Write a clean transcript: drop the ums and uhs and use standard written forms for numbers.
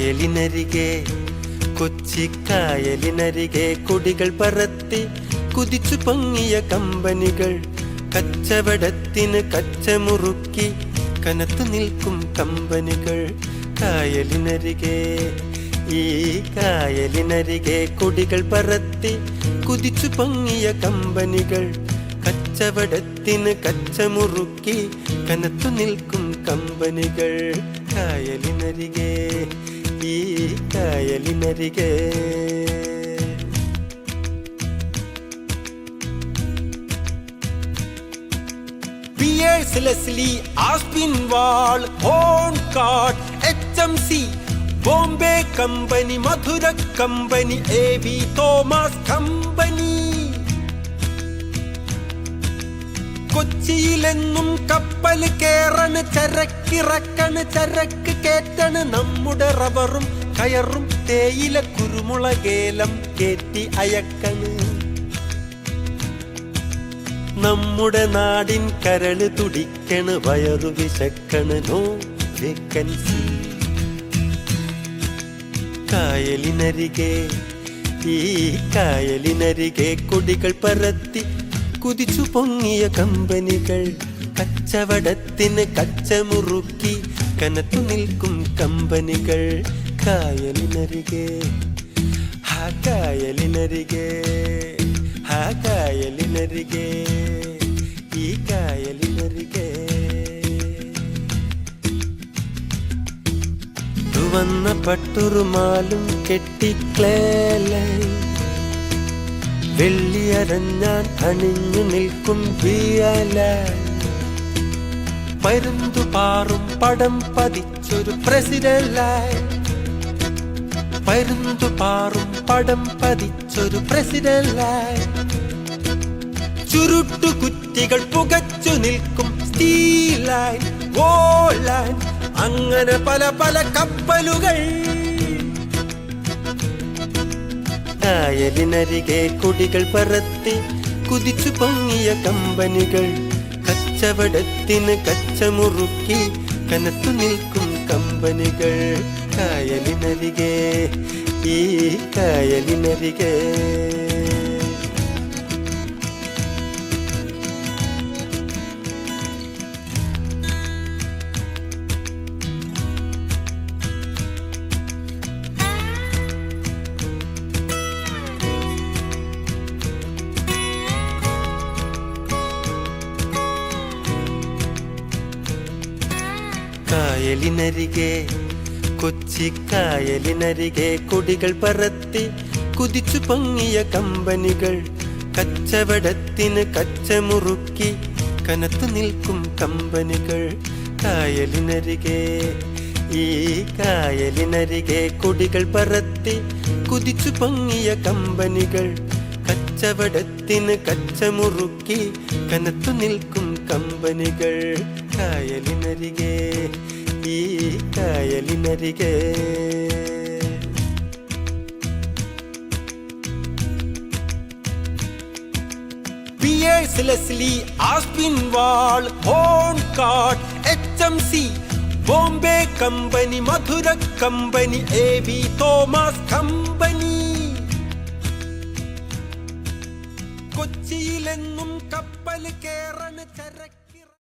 കായലിനരികെ കൊച്ചിക്കായലിനരികെ കൊടികൾ പറത്തി കുതിച്ചു പൊങ്ങിയ കമ്പനികൾ, കച്ചവടത്തിന് കച്ചമുറുക്കി കനത്തു നിൽക്കും കമ്പനികൾ. കായലിനരികെ ഈ കായലിനരികെ കൊടികൾ പറത്തി കുതിച്ചു പൊങ്ങിയ കമ്പനികൾ, കച്ചവടത്തിന് കച്ചമുറുക്കി കനത്തു നിൽക്കും കമ്പനികൾ. കായലിനരികെ ഈ കായലിനരികെ പിയേഴ്സ് ലെസ്ലി, ആസ്പിൻവാൾ, ഹോൺകാർട്ട്, HMC, Bombay company, Madura company, AB Thomas company. കൊച്ചിയിലെന്നും കപ്പൽ കേറണ്, ചരക്കിറക്കണ്, ചരക്ക് കേറ്റണ്. നമ്മുടെ റബ്ബറും കയറും തേയില കുരുമുളകേലം കേറ്റി അയക്കണ്. നമ്മുടെ നാടിൻ കരള് തുടിക്കണ്, വയറു വിശക്കണ്, നോ വേക്കൻസി. കായലിനരികെ ഈ കായലിനരികെ കൊടികൾ പറത്തി കുതിച്ചു പൊങ്ങിയ കമ്പനികൾ, കച്ചവടത്തിന് കച്ചമുറുക്കി കനത്തു നിൽക്കും കമ്പനികൾ. കായലിനരികെ ഹാ കായലിനരികെ ഹാ കായലിനരികെ ഈ കായലിനരികെ വന്ന പട്ടുറുമാലും കെട്ടിക്ലേലായി, വെള്ളിയരഞ്ഞാൻ അണിഞ്ഞു നിൽക്കും ബിയലായി. പരുന്തുപാറും പടം പതിച്ചൊരു പ്രസിഡന്റായി, പരുന്തുപാറും പടം പതിച്ചൊരു പ്രസിഡന്റായി. ചുരുട്ടുകുറ്റികൾ പുകച്ചു നിൽക്കും സ്റ്റീലായി, വോളായി, അങ്ങനെ പല പല കപ്പലുകൾ. കായലിനരികെ കൊടികൾ പറത്തി കുതിച്ചു പൊങ്ങിയ കമ്പനികൾ, കച്ചവടത്തിന് കച്ചമുറുക്കി കനത്തു നിൽക്കും കമ്പനികൾ. കായലിനരികെ ഈ കായലിനരികെ കായലിനരികെ കൊച്ചിക്കായലിനരികെ കൊടികൾ പറത്തി കുതിച്ചു പൊങ്ങിയ കമ്പനികൾ, കച്ചവടത്തിന് കച്ചമുറുക്കി കനത്തു നിൽക്കും കമ്പനികൾ. കായലിനരികെ ഈ കായലിനരികെ കൊടികൾ പറത്തി കുതിച്ചു പൊങ്ങിയ കമ്പനികൾ, കച്ചവടത്തിന് കച്ചമുറുക്കി കനത്തു നിൽക്കും കമ്പനികൾ. കായലിനരികെ ഈ കായലിനരികെ പിയേഴ്സ് ലെസ്ലി, ആസ്പിൻവാൾ, ഹോൺകാർട്ട്, HMC, Bombay company, Madura company, AB Thomas company. കൊച്ചിയിലെന്നും കപ്പൽ കേറണ്, ചരക്ക്